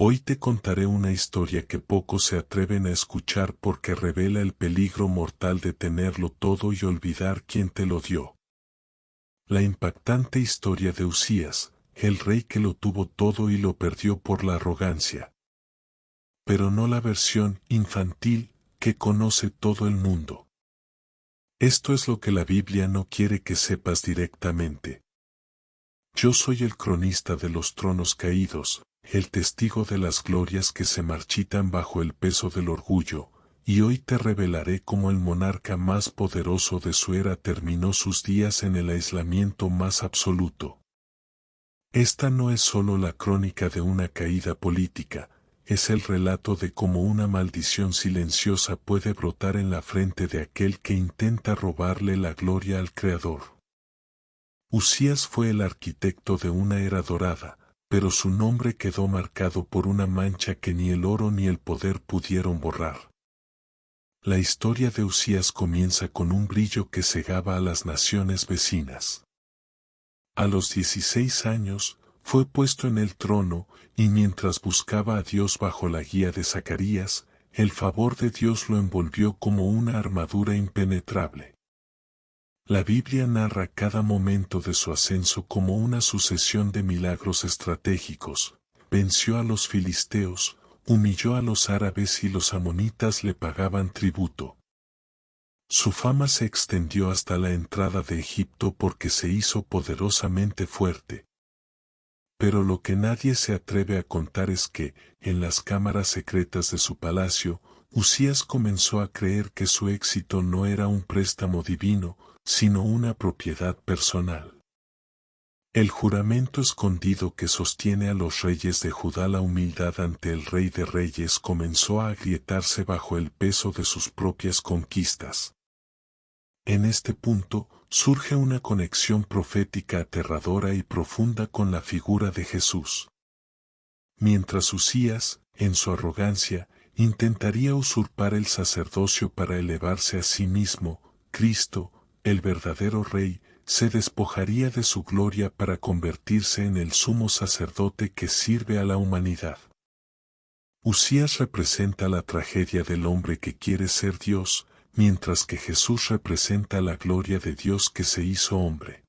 Hoy te contaré una historia que pocos se atreven a escuchar porque revela el peligro mortal de tenerlo todo y olvidar quién te lo dio. La impactante historia de Uzías, el rey que lo tuvo todo y lo perdió por la arrogancia. Pero no la versión infantil que conoce todo el mundo. Esto es lo que la Biblia no quiere que sepas directamente. Yo soy el cronista de los tronos caídos, el testigo de las glorias que se marchitan bajo el peso del orgullo, y hoy te revelaré cómo el monarca más poderoso de su era terminó sus días en el aislamiento más absoluto. Esta no es solo la crónica de una caída política, es el relato de cómo una maldición silenciosa puede brotar en la frente de aquel que intenta robarle la gloria al Creador. Uzías fue el arquitecto de una era dorada, pero su nombre quedó marcado por una mancha que ni el oro ni el poder pudieron borrar. La historia de Uzías comienza con un brillo que cegaba a las naciones vecinas. A los 16 años, fue puesto en el trono, y mientras buscaba a Dios bajo la guía de Zacarías, el favor de Dios lo envolvió como una armadura impenetrable. La Biblia narra cada momento de su ascenso como una sucesión de milagros estratégicos. Venció a los filisteos, humilló a los árabes y los amonitas le pagaban tributo. Su fama se extendió hasta la entrada de Egipto porque se hizo poderosamente fuerte. Pero lo que nadie se atreve a contar es que, en las cámaras secretas de su palacio, Uzías comenzó a creer que su éxito no era un préstamo divino, sino una propiedad personal. El juramento escondido que sostiene a los reyes de Judá la humildad ante el Rey de Reyes comenzó a agrietarse bajo el peso de sus propias conquistas. En este punto, surge una conexión profética aterradora y profunda con la figura de Jesús. Mientras Uzías, en su arrogancia, intentaría usurpar el sacerdocio para elevarse a sí mismo, Cristo, el verdadero Rey, se despojaría de su gloria para convertirse en el sumo sacerdote que sirve a la humanidad. Uzías representa la tragedia del hombre que quiere ser Dios, mientras que Jesús representa la gloria de Dios que se hizo hombre.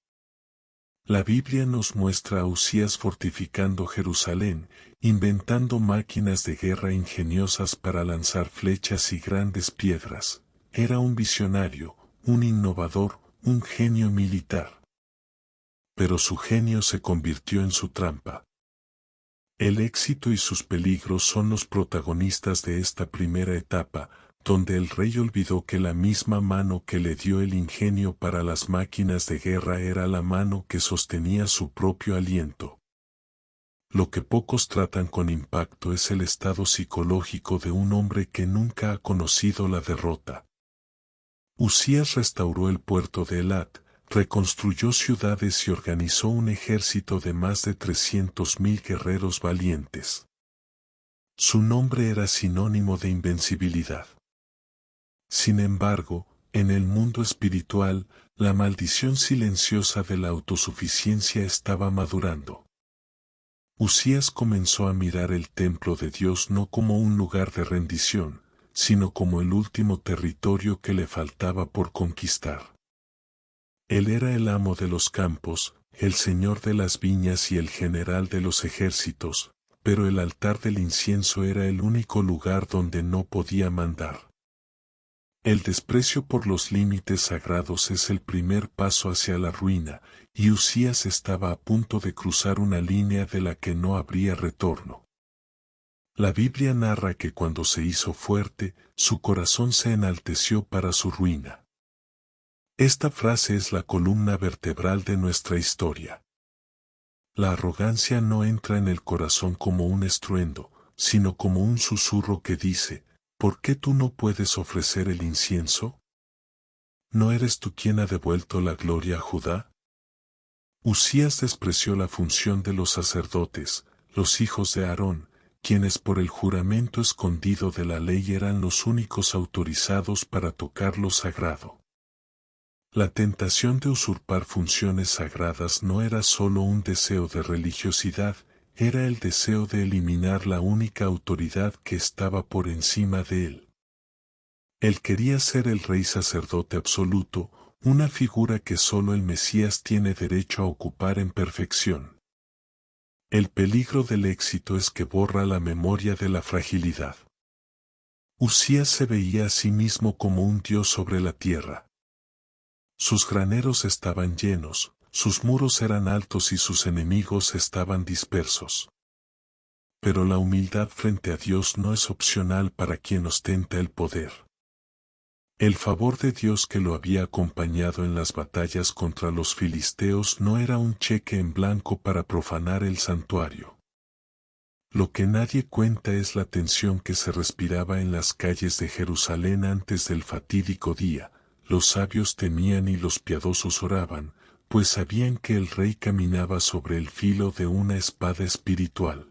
La Biblia nos muestra a Uzías fortificando Jerusalén, inventando máquinas de guerra ingeniosas para lanzar flechas y grandes piedras. Era un visionario, un innovador, un genio militar. Pero su genio se convirtió en su trampa. El éxito y sus peligros son los protagonistas de esta primera etapa, donde el rey olvidó que la misma mano que le dio el ingenio para las máquinas de guerra era la mano que sostenía su propio aliento. Lo que pocos tratan con impacto es el estado psicológico de un hombre que nunca ha conocido la derrota. Uzías restauró el puerto de Elat, reconstruyó ciudades y organizó un ejército de más de 300.000 guerreros valientes. Su nombre era sinónimo de invencibilidad. Sin embargo, en el mundo espiritual, la maldición silenciosa de la autosuficiencia estaba madurando. Uzías comenzó a mirar el templo de Dios no como un lugar de rendición, sino como el último territorio que le faltaba por conquistar. Él era el amo de los campos, el señor de las viñas y el general de los ejércitos, pero el altar del incienso era el único lugar donde no podía mandar. El desprecio por los límites sagrados es el primer paso hacia la ruina, y Uzías estaba a punto de cruzar una línea de la que no habría retorno. La Biblia narra que cuando se hizo fuerte, su corazón se enalteció para su ruina. Esta frase es la columna vertebral de nuestra historia. La arrogancia no entra en el corazón como un estruendo, sino como un susurro que dice, ¿por qué tú no puedes ofrecer el incienso? ¿No eres tú quien ha devuelto la gloria a Judá? Uzías despreció la función de los sacerdotes, los hijos de Aarón, quienes por el juramento escondido de la ley eran los únicos autorizados para tocar lo sagrado. La tentación de usurpar funciones sagradas no era solo un deseo de religiosidad, era el deseo de eliminar la única autoridad que estaba por encima de él. Él quería ser el rey sacerdote absoluto, una figura que solo el Mesías tiene derecho a ocupar en perfección. El peligro del éxito es que borra la memoria de la fragilidad. Usías se veía a sí mismo como un dios sobre la tierra. Sus graneros estaban llenos, sus muros eran altos y sus enemigos estaban dispersos. Pero la humildad frente a Dios no es opcional para quien ostenta el poder. El favor de Dios que lo había acompañado en las batallas contra los filisteos no era un cheque en blanco para profanar el santuario. Lo que nadie cuenta es la tensión que se respiraba en las calles de Jerusalén antes del fatídico día. Los sabios temían y los piadosos oraban, pues sabían que el rey caminaba sobre el filo de una espada espiritual.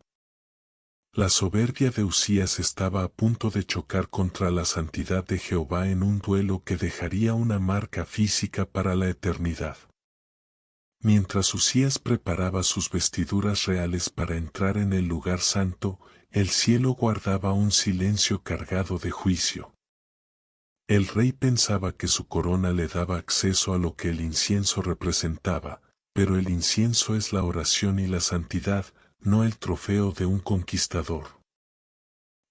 La soberbia de Usías estaba a punto de chocar contra la santidad de Jehová en un duelo que dejaría una marca física para la eternidad. Mientras Usías preparaba sus vestiduras reales para entrar en el lugar santo, el cielo guardaba un silencio cargado de juicio. El rey pensaba que su corona le daba acceso a lo que el incienso representaba, pero el incienso es la oración y la santidad, no el trofeo de un conquistador.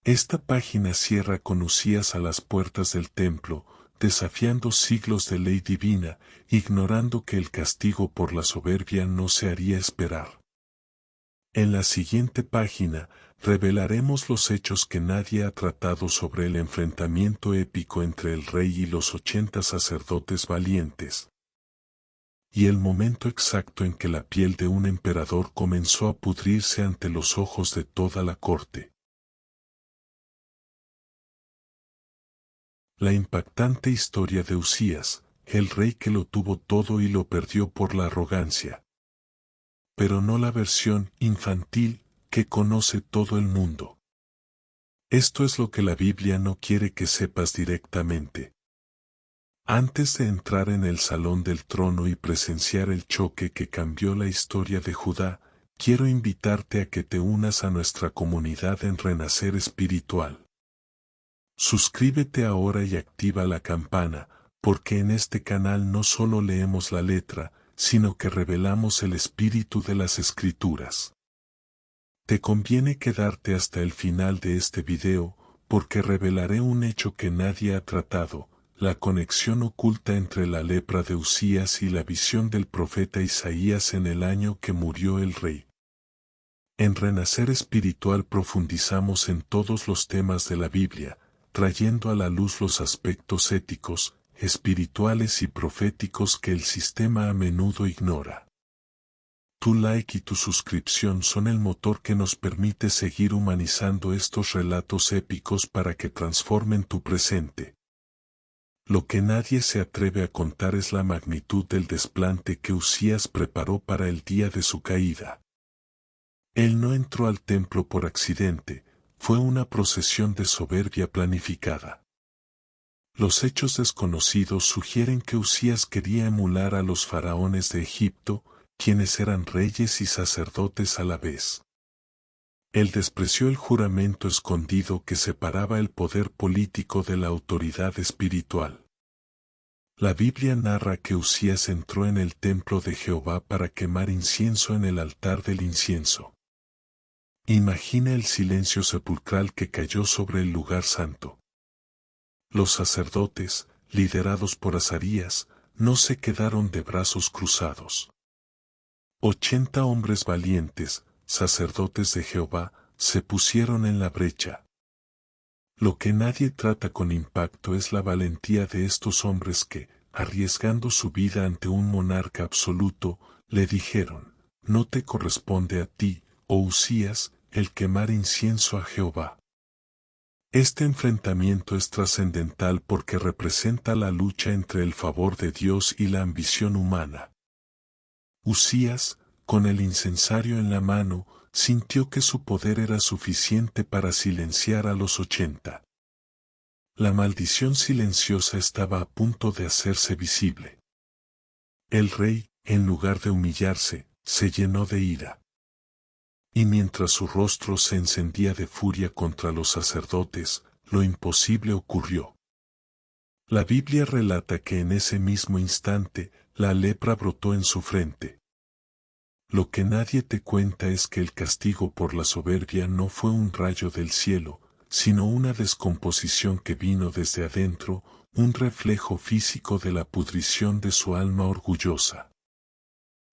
Esta página cierra con Usías a las puertas del templo, desafiando siglos de ley divina, ignorando que el castigo por la soberbia no se haría esperar. En la siguiente página, revelaremos los hechos que nadie ha tratado sobre el enfrentamiento épico entre el rey y los 80 sacerdotes valientes. Y el momento exacto en que la piel de un emperador comenzó a pudrirse ante los ojos de toda la corte. La impactante historia de Usías, el rey que lo tuvo todo y lo perdió por la arrogancia. Pero no la versión infantil que conoce todo el mundo. Esto es lo que la Biblia no quiere que sepas directamente. Antes de entrar en el salón del trono y presenciar el choque que cambió la historia de Judá, quiero invitarte a que te unas a nuestra comunidad en Renacer Espiritual. Suscríbete ahora y activa la campana, porque en este canal no solo leemos la letra, sino que revelamos el espíritu de las Escrituras. Te conviene quedarte hasta el final de este video, porque revelaré un hecho que nadie ha tratado, la conexión oculta entre la lepra de Usías y la visión del profeta Isaías en el año que murió el rey. En Renacer Espiritual profundizamos en todos los temas de la Biblia, trayendo a la luz los aspectos éticos, espirituales y proféticos que el sistema a menudo ignora. Tu like y tu suscripción son el motor que nos permite seguir humanizando estos relatos épicos para que transformen tu presente. Lo que nadie se atreve a contar es la magnitud del desplante que Usías preparó para el día de su caída. Él no entró al templo por accidente, fue una procesión de soberbia planificada. Los hechos desconocidos sugieren que Usías quería emular a los faraones de Egipto, quienes eran reyes y sacerdotes a la vez. Él despreció el juramento escondido que separaba el poder político de la autoridad espiritual. La Biblia narra que Usías entró en el templo de Jehová para quemar incienso en el altar del incienso. Imagina el silencio sepulcral que cayó sobre el lugar santo. Los sacerdotes, liderados por Azarías, no se quedaron de brazos cruzados. 80 hombres valientes, sacerdotes de Jehová, se pusieron en la brecha. Lo que nadie trata con impacto es la valentía de estos hombres que, arriesgando su vida ante un monarca absoluto, le dijeron: no te corresponde a ti, oh Usías, el quemar incienso a Jehová. Este enfrentamiento es trascendental porque representa la lucha entre el favor de Dios y la ambición humana. Usías, con el incensario en la mano, sintió que su poder era suficiente para silenciar a los 80. La maldición silenciosa estaba a punto de hacerse visible. El rey, en lugar de humillarse, se llenó de ira. y mientras su rostro se encendía de furia contra los sacerdotes, lo imposible ocurrió. La Biblia relata que en ese mismo instante, la lepra brotó en su frente. Lo que nadie te cuenta es que el castigo por la soberbia no fue un rayo del cielo, sino una descomposición que vino desde adentro, un reflejo físico de la pudrición de su alma orgullosa.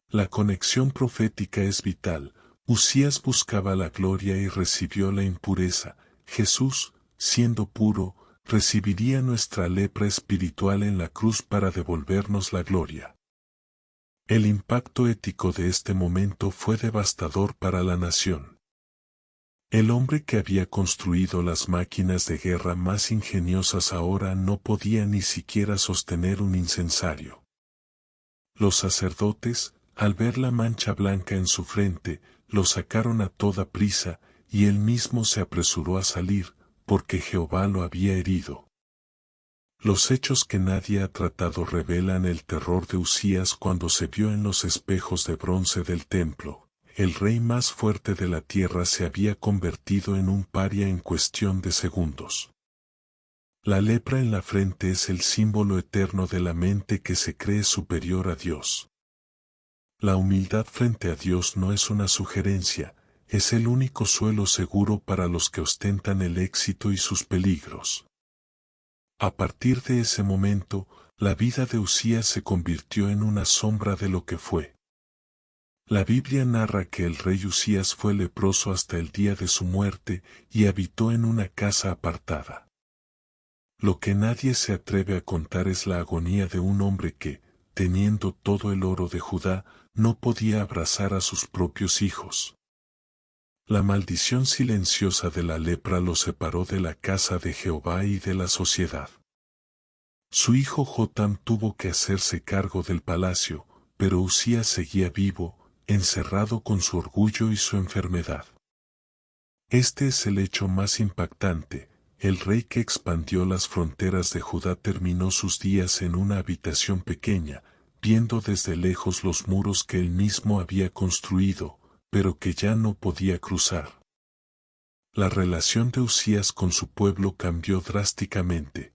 La conexión profética es vital. Usías buscaba la gloria y recibió la impureza. Jesús, siendo puro, recibiría nuestra lepra espiritual en la cruz para devolvernos la gloria. El impacto ético de este momento fue devastador para la nación. El hombre que había construido las máquinas de guerra más ingeniosas ahora no podía ni siquiera sostener un incensario. Los sacerdotes, al ver la mancha blanca en su frente, lo sacaron a toda prisa, y él mismo se apresuró a salir, porque Jehová lo había herido. Los hechos que nadie ha tratado revelan el terror de Usías cuando se vio en los espejos de bronce del templo. El rey más fuerte de la tierra se había convertido en un paria en cuestión de segundos. La lepra en la frente es el símbolo eterno de la mente que se cree superior a Dios. La humildad frente a Dios no es una sugerencia, es el único suelo seguro para los que ostentan el éxito y sus peligros. A partir de ese momento, la vida de Usías se convirtió en una sombra de lo que fue. La Biblia narra que el rey Usías fue leproso hasta el día de su muerte y habitó en una casa apartada. Lo que nadie se atreve a contar es la agonía de un hombre que, teniendo todo el oro de Judá, no podía abrazar a sus propios hijos. La maldición silenciosa de la lepra lo separó de la casa de Jehová y de la sociedad. Su hijo Jotam tuvo que hacerse cargo del palacio, pero Usías seguía vivo, encerrado con su orgullo y su enfermedad. Este es el hecho más impactante. El rey que expandió las fronteras de Judá terminó sus días en una habitación pequeña, viendo desde lejos los muros que él mismo había construido, pero que ya no podía cruzar. La relación de Usías con su pueblo cambió drásticamente.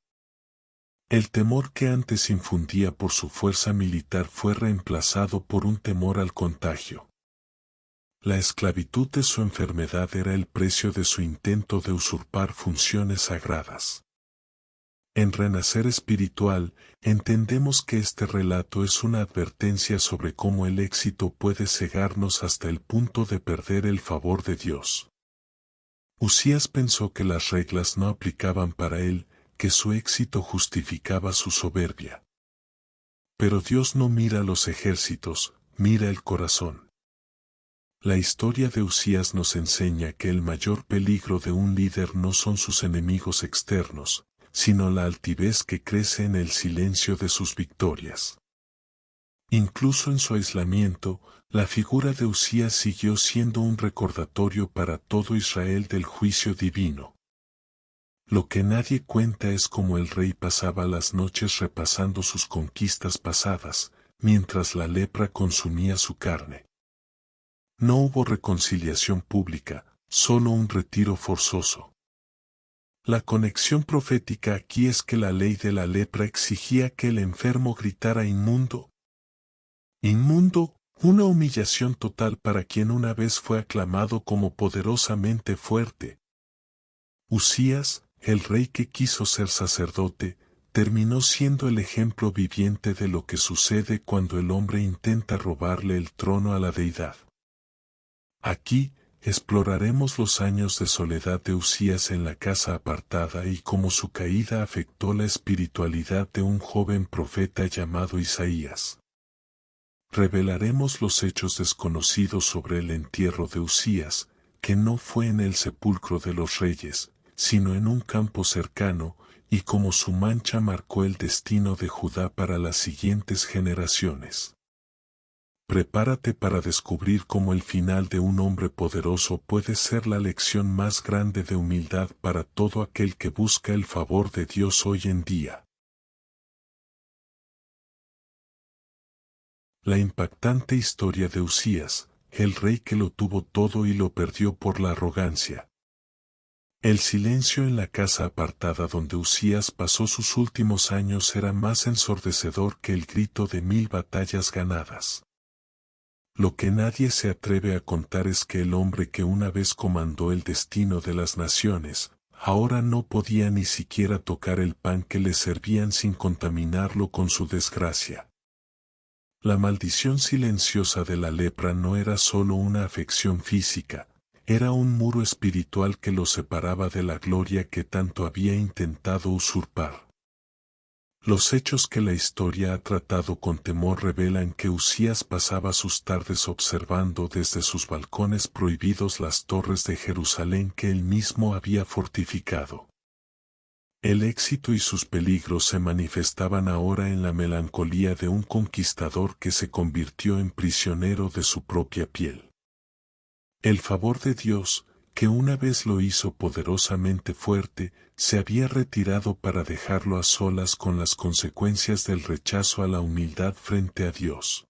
El temor que antes infundía por su fuerza militar fue reemplazado por un temor al contagio. La esclavitud de su enfermedad era el precio de su intento de usurpar funciones sagradas. En Renacer Espiritual, entendemos que este relato es una advertencia sobre cómo el éxito puede cegarnos hasta el punto de perder el favor de Dios. Usías pensó que las reglas no aplicaban para él, que su éxito justificaba su soberbia. Pero Dios no mira los ejércitos, mira el corazón. La historia de Usías nos enseña que el mayor peligro de un líder no son sus enemigos externos, sino la altivez que crece en el silencio de sus victorias. Incluso en su aislamiento, la figura de Usías siguió siendo un recordatorio para todo Israel del juicio divino. Lo que nadie cuenta es cómo el rey pasaba las noches repasando sus conquistas pasadas, mientras la lepra consumía su carne. No hubo reconciliación pública, solo un retiro forzoso. La conexión profética aquí es que la ley de la lepra exigía que el enfermo gritara inmundo. Inmundo, una humillación total para quien una vez fue aclamado como poderosamente fuerte. Usías, el rey que quiso ser sacerdote, terminó siendo el ejemplo viviente de lo que sucede cuando el hombre intenta robarle el trono a la deidad. Aquí, exploraremos los años de soledad de Usías en la casa apartada y cómo su caída afectó la espiritualidad de un joven profeta llamado Isaías. Revelaremos los hechos desconocidos sobre el entierro de Usías, que no fue en el sepulcro de los reyes, sino en un campo cercano, y cómo su mancha marcó el destino de Judá para las siguientes generaciones. Prepárate para descubrir cómo el final de un hombre poderoso puede ser la lección más grande de humildad para todo aquel que busca el favor de Dios hoy en día. La impactante historia de Usías, el rey que lo tuvo todo y lo perdió por la arrogancia. El silencio en la casa apartada donde Uzías pasó sus últimos años era más ensordecedor que el grito de 1000 batallas ganadas. Lo que nadie se atreve a contar es que el hombre que una vez comandó el destino de las naciones, ahora no podía ni siquiera tocar el pan que le servían sin contaminarlo con su desgracia. La maldición silenciosa de la lepra no era solo una afección física, era un muro espiritual que lo separaba de la gloria que tanto había intentado usurpar. Los hechos que la historia ha tratado con temor revelan que Uzías pasaba sus tardes observando desde sus balcones prohibidos las torres de Jerusalén que él mismo había fortificado. El éxito y sus peligros se manifestaban ahora en la melancolía de un conquistador que se convirtió en prisionero de su propia piel. El favor de Dios, que una vez lo hizo poderosamente fuerte, se había retirado para dejarlo a solas con las consecuencias del rechazo a la humildad frente a Dios.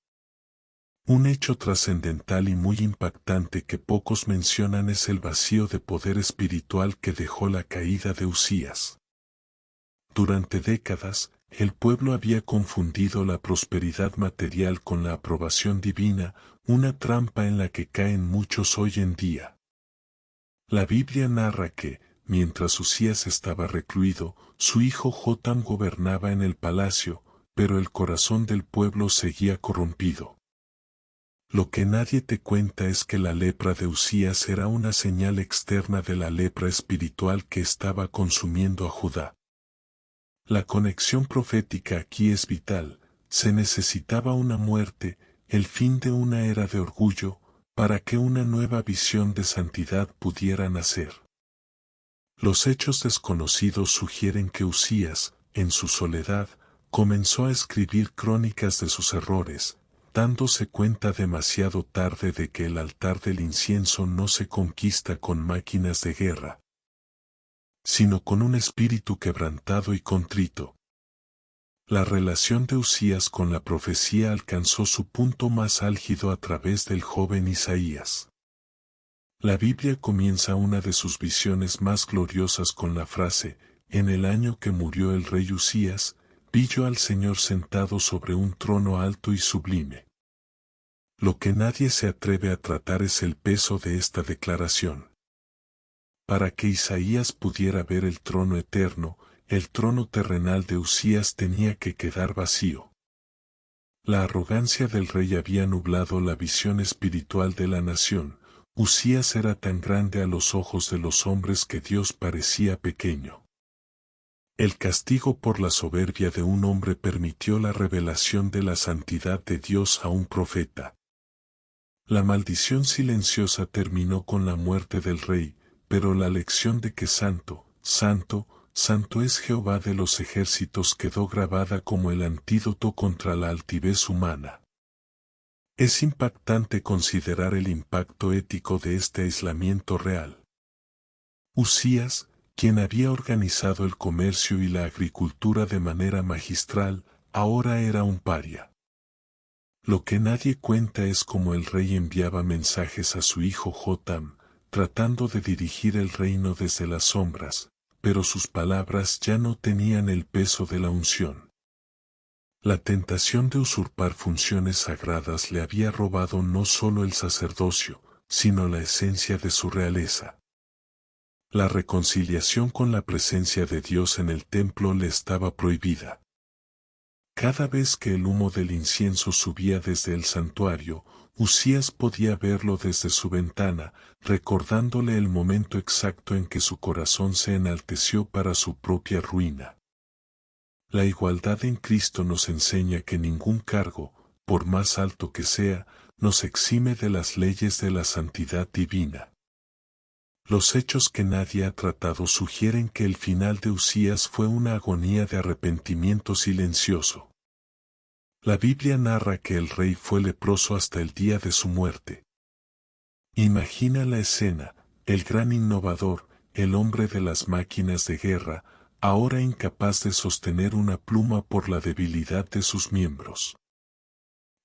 Un hecho trascendental y muy impactante que pocos mencionan es el vacío de poder espiritual que dejó la caída de Uzías. Durante décadas, el pueblo había confundido la prosperidad material con la aprobación divina, una trampa en la que caen muchos hoy en día. La Biblia narra que, mientras Uzías estaba recluido, su hijo Jotam gobernaba en el palacio, pero el corazón del pueblo seguía corrompido. Lo que nadie te cuenta es que la lepra de Uzías era una señal externa de la lepra espiritual que estaba consumiendo a Judá. La conexión profética aquí es vital, se necesitaba una muerte, el fin de una era de orgullo, para que una nueva visión de santidad pudiera nacer. Los hechos desconocidos sugieren que Uzías, en su soledad, comenzó a escribir crónicas de sus errores, dándose cuenta demasiado tarde de que el altar del incienso no se conquista con máquinas de guerra, sino con un espíritu quebrantado y contrito. La relación de Uzías con la profecía alcanzó su punto más álgido a través del joven Isaías. La Biblia comienza una de sus visiones más gloriosas con la frase, en el año que murió el rey Uzías, vi yo al Señor sentado sobre un trono alto y sublime. Lo que nadie se atreve a tratar es el peso de esta declaración. Para que Isaías pudiera ver el trono eterno, el trono terrenal de Uzías tenía que quedar vacío. La arrogancia del rey había nublado la visión espiritual de la nación. Uzías era tan grande a los ojos de los hombres que Dios parecía pequeño. El castigo por la soberbia de un hombre permitió la revelación de la santidad de Dios a un profeta. La maldición silenciosa terminó con la muerte del rey, pero la lección de que santo, santo, santo es Jehová de los ejércitos quedó grabada como el antídoto contra la altivez humana. Es impactante considerar el impacto ético de este aislamiento real. Uzías, quien había organizado el comercio y la agricultura de manera magistral, ahora era un paria. Lo que nadie cuenta es cómo el rey enviaba mensajes a su hijo Jotam, tratando de dirigir el reino desde las sombras, pero sus palabras ya no tenían el peso de la unción. La tentación de usurpar funciones sagradas le había robado no solo el sacerdocio, sino la esencia de su realeza. La reconciliación con la presencia de Dios en el templo le estaba prohibida. Cada vez que el humo del incienso subía desde el santuario, Uzías podía verlo desde su ventana, recordándole el momento exacto en que su corazón se enalteció para su propia ruina. La igualdad en Cristo nos enseña que ningún cargo, por más alto que sea, nos exime de las leyes de la santidad divina. Los hechos que nadie ha tratado sugieren que el final de Uzías fue una agonía de arrepentimiento silencioso. La Biblia narra que el rey fue leproso hasta el día de su muerte. Imagina la escena, el gran innovador, el hombre de las máquinas de guerra, ahora incapaz de sostener una pluma por la debilidad de sus miembros.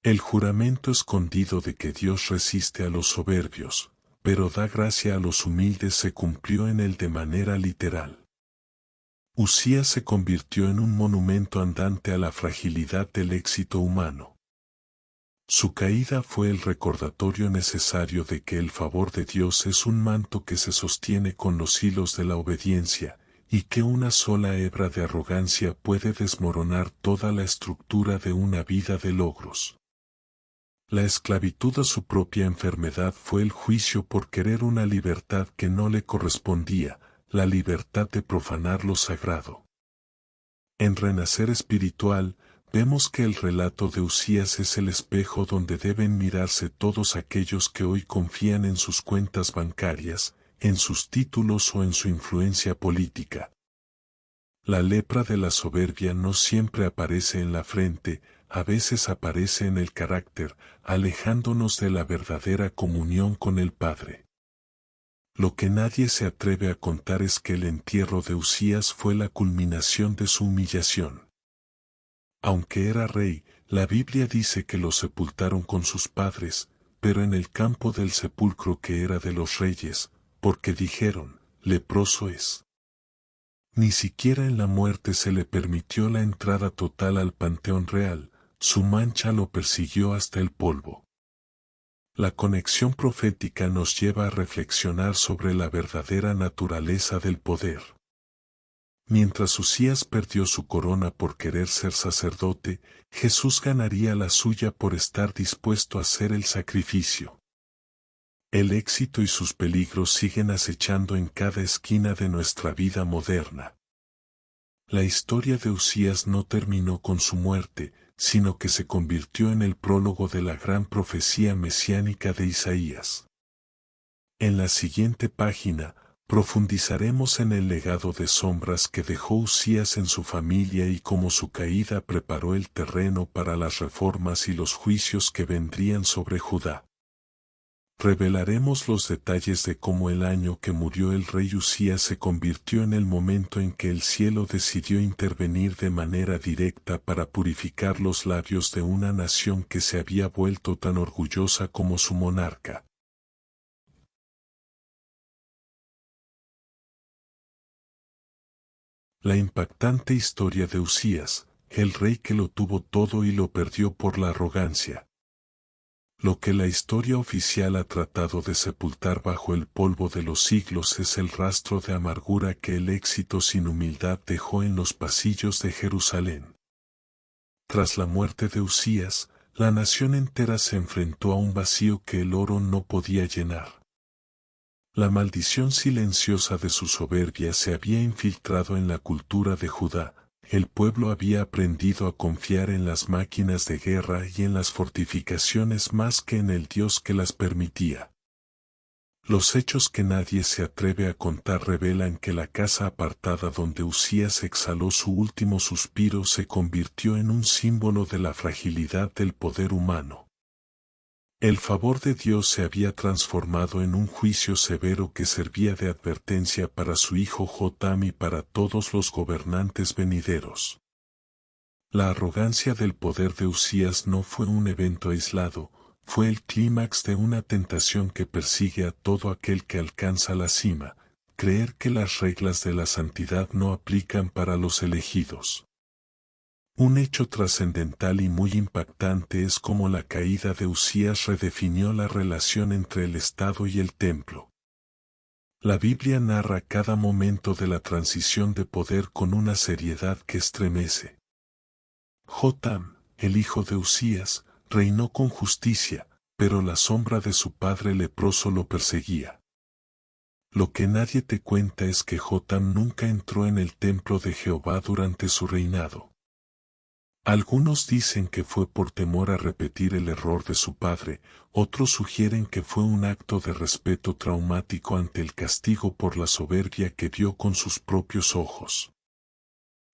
El juramento escondido de que Dios resiste a los soberbios, pero da gracia a los humildes se cumplió en él de manera literal. Uzías se convirtió en un monumento andante a la fragilidad del éxito humano. Su caída fue el recordatorio necesario de que el favor de Dios es un manto que se sostiene con los hilos de la obediencia, y que una sola hebra de arrogancia puede desmoronar toda la estructura de una vida de logros. La esclavitud a su propia enfermedad fue el juicio por querer una libertad que no le correspondía, la libertad de profanar lo sagrado. En Renacer Espiritual, vemos que el relato de Uzías es el espejo donde deben mirarse todos aquellos que hoy confían en sus cuentas bancarias, en sus títulos o en su influencia política. La lepra de la soberbia no siempre aparece en la frente, a veces aparece en el carácter, alejándonos de la verdadera comunión con el Padre. Lo que nadie se atreve a contar es que el entierro de Uzías fue la culminación de su humillación. Aunque era rey, la Biblia dice que lo sepultaron con sus padres, pero en el campo del sepulcro que era de los reyes, porque dijeron, leproso es. Ni siquiera en la muerte se le permitió la entrada total al panteón real, su mancha lo persiguió hasta el polvo. La conexión profética nos lleva a reflexionar sobre la verdadera naturaleza del poder. Mientras Uzías perdió su corona por querer ser sacerdote, Jesús ganaría la suya por estar dispuesto a hacer el sacrificio. El éxito y sus peligros siguen acechando en cada esquina de nuestra vida moderna. La historia de Uzías no terminó con su muerte, sino que se convirtió en el prólogo de la gran profecía mesiánica de Isaías. En la siguiente página, profundizaremos en el legado de sombras que dejó Uzías en su familia y cómo su caída preparó el terreno para las reformas y los juicios que vendrían sobre Judá. Revelaremos los detalles de cómo el año que murió el rey Uzías se convirtió en el momento en que el cielo decidió intervenir de manera directa para purificar los labios de una nación que se había vuelto tan orgullosa como su monarca. La impactante historia de Uzías, el rey que lo tuvo todo y lo perdió por la arrogancia. Lo que la historia oficial ha tratado de sepultar bajo el polvo de los siglos es el rastro de amargura que el éxito sin humildad dejó en los pasillos de Jerusalén. Tras la muerte de Uzías, la nación entera se enfrentó a un vacío que el oro no podía llenar. La maldición silenciosa de su soberbia se había infiltrado en la cultura de Judá. El pueblo había aprendido a confiar en las máquinas de guerra y en las fortificaciones más que en el Dios que las permitía. Los hechos que nadie se atreve a contar revelan que la casa apartada donde Uzías exhaló su último suspiro se convirtió en un símbolo de la fragilidad del poder humano. El favor de Dios se había transformado en un juicio severo que servía de advertencia para su hijo Jotam y para todos los gobernantes venideros. La arrogancia del poder de Uzías no fue un evento aislado, fue el clímax de una tentación que persigue a todo aquel que alcanza la cima, creer que las reglas de la santidad no aplican para los elegidos. Un hecho trascendental y muy impactante es cómo la caída de Uzías redefinió la relación entre el Estado y el templo. La Biblia narra cada momento de la transición de poder con una seriedad que estremece. Jotam, el hijo de Uzías, reinó con justicia, pero la sombra de su padre leproso lo perseguía. Lo que nadie te cuenta es que Jotam nunca entró en el templo de Jehová durante su reinado. Algunos dicen que fue por temor a repetir el error de su padre, otros sugieren que fue un acto de respeto traumático ante el castigo por la soberbia que vio con sus propios ojos.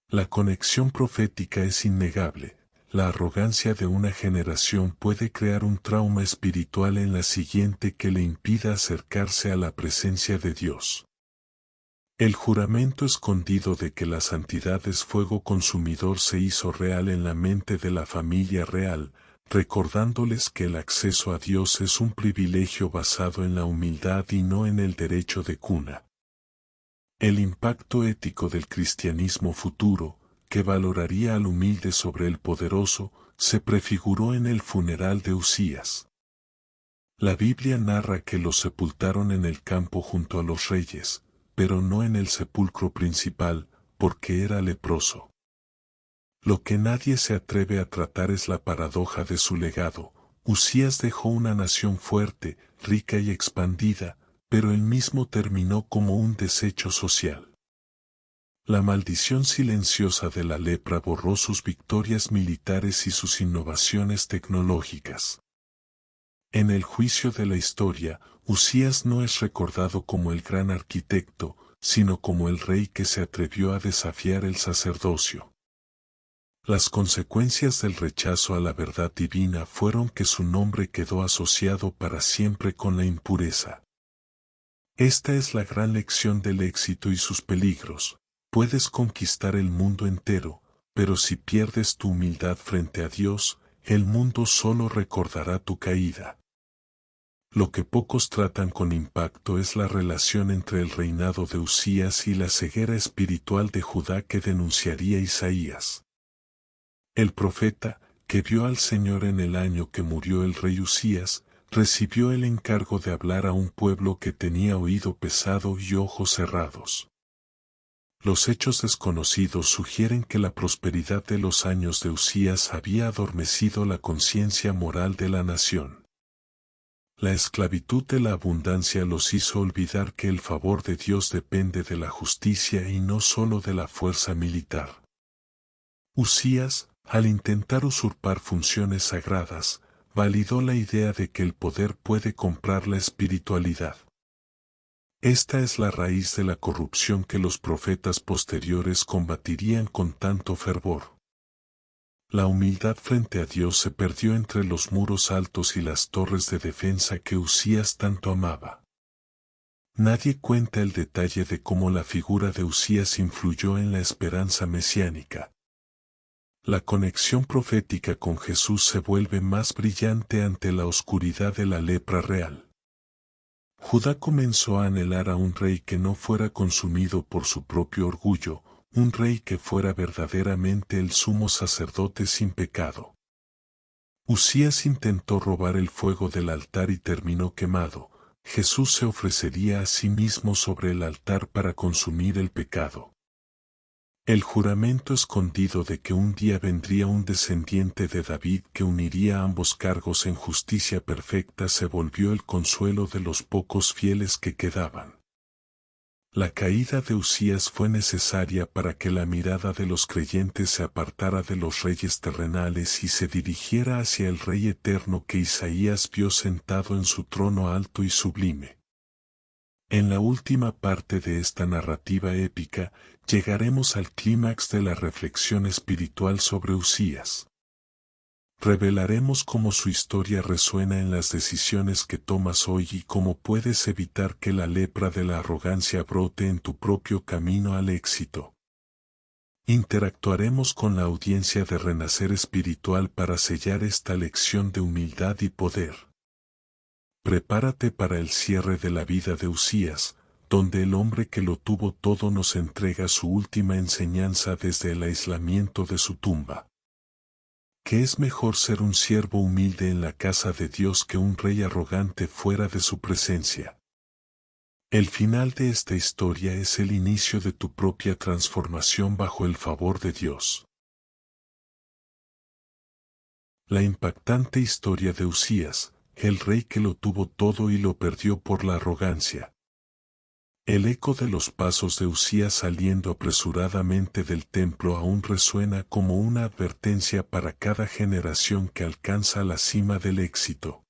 La conexión profética es innegable. La arrogancia de una generación puede crear un trauma espiritual en la siguiente que le impida acercarse a la presencia de Dios. El juramento escondido de que la santidad es fuego consumidor se hizo real en la mente de la familia real, recordándoles que el acceso a Dios es un privilegio basado en la humildad y no en el derecho de cuna. El impacto ético del cristianismo futuro, que valoraría al humilde sobre el poderoso, se prefiguró en el funeral de Usías. La Biblia narra que lo sepultaron en el campo junto a los reyes, pero no en el sepulcro principal, porque era leproso. Lo que nadie se atreve a tratar es la paradoja de su legado. Usías dejó una nación fuerte, rica y expandida, pero él mismo terminó como un desecho social. La maldición silenciosa de la lepra borró sus victorias militares y sus innovaciones tecnológicas. En el juicio de la historia, Usías no es recordado como el gran arquitecto, sino como el rey que se atrevió a desafiar el sacerdocio. Las consecuencias del rechazo a la verdad divina fueron que su nombre quedó asociado para siempre con la impureza. Esta es la gran lección del éxito y sus peligros. Puedes conquistar el mundo entero, pero si pierdes tu humildad frente a Dios, el mundo solo recordará tu caída. Lo que pocos tratan con impacto es la relación entre el reinado de Usías y la ceguera espiritual de Judá que denunciaría Isaías. El profeta, que vio al Señor en el año que murió el rey Usías, recibió el encargo de hablar a un pueblo que tenía oído pesado y ojos cerrados. Los hechos desconocidos sugieren que la prosperidad de los años de Usías había adormecido la conciencia moral de la nación. La esclavitud de la abundancia los hizo olvidar que el favor de Dios depende de la justicia y no solo de la fuerza militar. Usías, al intentar usurpar funciones sagradas, validó la idea de que el poder puede comprar la espiritualidad. Esta es la raíz de la corrupción que los profetas posteriores combatirían con tanto fervor. La humildad frente a Dios se perdió entre los muros altos y las torres de defensa que Usías tanto amaba. Nadie cuenta el detalle de cómo la figura de Usías influyó en la esperanza mesiánica. La conexión profética con Jesús se vuelve más brillante ante la oscuridad de la lepra real. Judá comenzó a anhelar a un rey que no fuera consumido por su propio orgullo, un rey que fuera verdaderamente el sumo sacerdote sin pecado. Usías intentó robar el fuego del altar y terminó quemado. Jesús se ofrecería a sí mismo sobre el altar para consumir el pecado. El juramento escondido de que un día vendría un descendiente de David que uniría ambos cargos en justicia perfecta se volvió el consuelo de los pocos fieles que quedaban. La caída de Usías fue necesaria para que la mirada de los creyentes se apartara de los reyes terrenales y se dirigiera hacia el Rey eterno que Isaías vio sentado en su trono alto y sublime. En la última parte de esta narrativa épica, llegaremos al clímax de la reflexión espiritual sobre Usías. Revelaremos cómo su historia resuena en las decisiones que tomas hoy y cómo puedes evitar que la lepra de la arrogancia brote en tu propio camino al éxito. Interactuaremos con la audiencia de Renacer Espiritual para sellar esta lección de humildad y poder. Prepárate para el cierre de la vida de Usías, donde el hombre que lo tuvo todo nos entrega su última enseñanza desde el aislamiento de su tumba. Que es mejor ser un siervo humilde en la casa de Dios que un rey arrogante fuera de su presencia. El final de esta historia es el inicio de tu propia transformación bajo el favor de Dios. La impactante historia de Usías, el rey que lo tuvo todo y lo perdió por la arrogancia. El eco de los pasos de Usías saliendo apresuradamente del templo aún resuena como una advertencia para cada generación que alcanza la cima del éxito.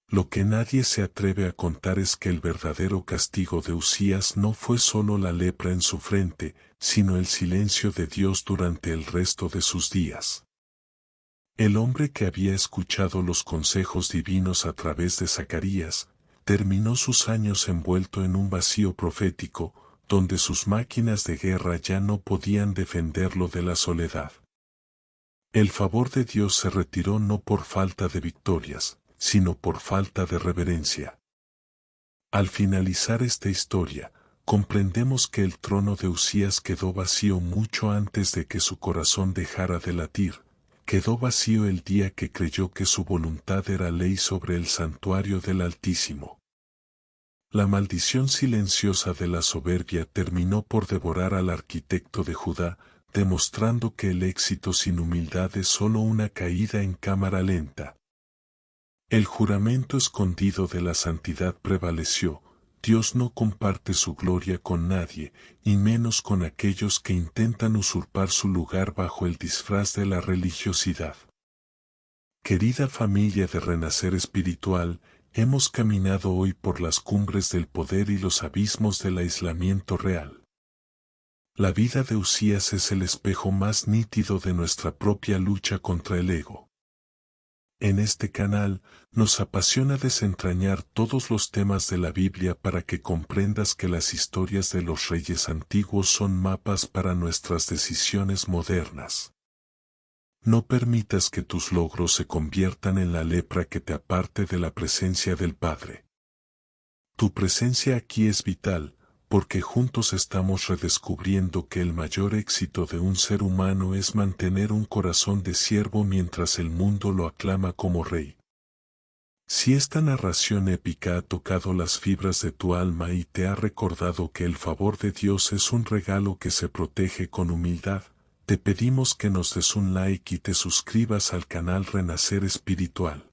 Lo que nadie se atreve a contar es que el verdadero castigo de Usías no fue solo la lepra en su frente, sino el silencio de Dios durante el resto de sus días. El hombre que había escuchado los consejos divinos a través de Zacarías, terminó sus años envuelto en un vacío profético, donde sus máquinas de guerra ya no podían defenderlo de la soledad. El favor de Dios se retiró no por falta de victorias, sino por falta de reverencia. Al finalizar esta historia, comprendemos que el trono de Usías quedó vacío mucho antes de que su corazón dejara de latir, quedó vacío el día que creyó que su voluntad era ley sobre el santuario del Altísimo. La maldición silenciosa de la soberbia terminó por devorar al arquitecto de Judá, demostrando que el éxito sin humildad es solo una caída en cámara lenta. El juramento escondido de la santidad prevaleció. Dios no comparte su gloria con nadie, y menos con aquellos que intentan usurpar su lugar bajo el disfraz de la religiosidad. Querida familia de Renacer Espiritual, hemos caminado hoy por las cumbres del poder y los abismos del aislamiento real. La vida de Usías es el espejo más nítido de nuestra propia lucha contra el ego. En este canal, nos apasiona desentrañar todos los temas de la Biblia para que comprendas que las historias de los reyes antiguos son mapas para nuestras decisiones modernas. No permitas que tus logros se conviertan en la lepra que te aparte de la presencia del Padre. Tu presencia aquí es vital, porque juntos estamos redescubriendo que el mayor éxito de un ser humano es mantener un corazón de siervo mientras el mundo lo aclama como rey. Si esta narración épica ha tocado las fibras de tu alma y te ha recordado que el favor de Dios es un regalo que se protege con humildad, te pedimos que nos des un like y te suscribas al canal Renacer Espiritual.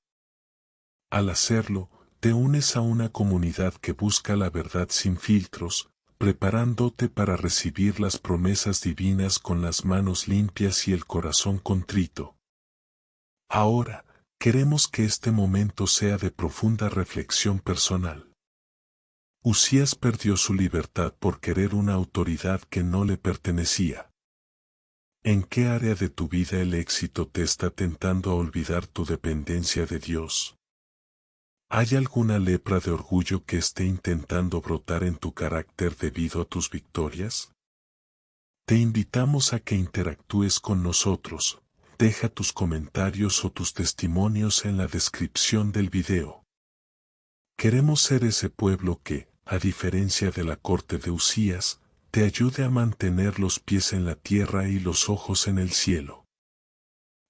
Al hacerlo, te unes a una comunidad que busca la verdad sin filtros, preparándote para recibir las promesas divinas con las manos limpias y el corazón contrito. Ahora, queremos que este momento sea de profunda reflexión personal. Usías perdió su libertad por querer una autoridad que no le pertenecía. ¿En qué área de tu vida el éxito te está tentando a olvidar tu dependencia de Dios? ¿Hay alguna lepra de orgullo que esté intentando brotar en tu carácter debido a tus victorias? Te invitamos a que interactúes con nosotros. Deja tus comentarios o tus testimonios en la descripción del video. Queremos ser ese pueblo que, a diferencia de la corte de Usías, te ayude a mantener los pies en la tierra y los ojos en el cielo.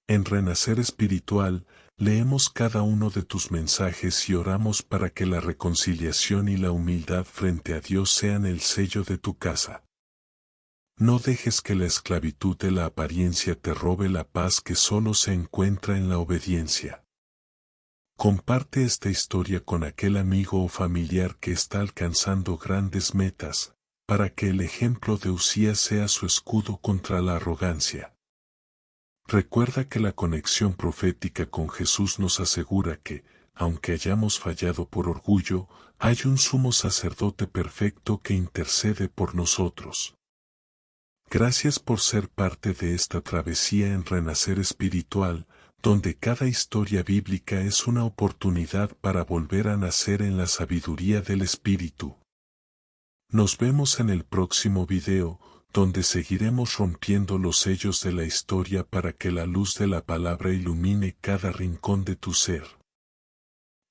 En Renacer Espiritual, leemos cada uno de tus mensajes y oramos para que la reconciliación y la humildad frente a Dios sean el sello de tu casa. No dejes que la esclavitud de la apariencia te robe la paz que solo se encuentra en la obediencia. Comparte esta historia con aquel amigo o familiar que está alcanzando grandes metas, para que el ejemplo de Usías sea su escudo contra la arrogancia. Recuerda que la conexión profética con Jesús nos asegura que, aunque hayamos fallado por orgullo, hay un sumo sacerdote perfecto que intercede por nosotros. Gracias por ser parte de esta travesía en Renacer Espiritual, donde cada historia bíblica es una oportunidad para volver a nacer en la sabiduría del Espíritu. Nos vemos en el próximo video, donde seguiremos rompiendo los sellos de la historia para que la luz de la palabra ilumine cada rincón de tu ser.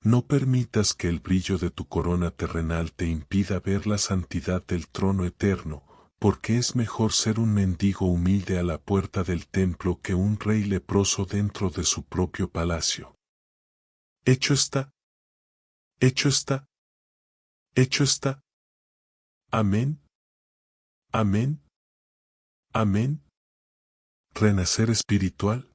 No permitas que el brillo de tu corona terrenal te impida ver la santidad del trono eterno, porque es mejor ser un mendigo humilde a la puerta del templo que un rey leproso dentro de su propio palacio. Hecho está. Hecho está. Hecho está. Amén. Amén. Amén. Renacer Espiritual.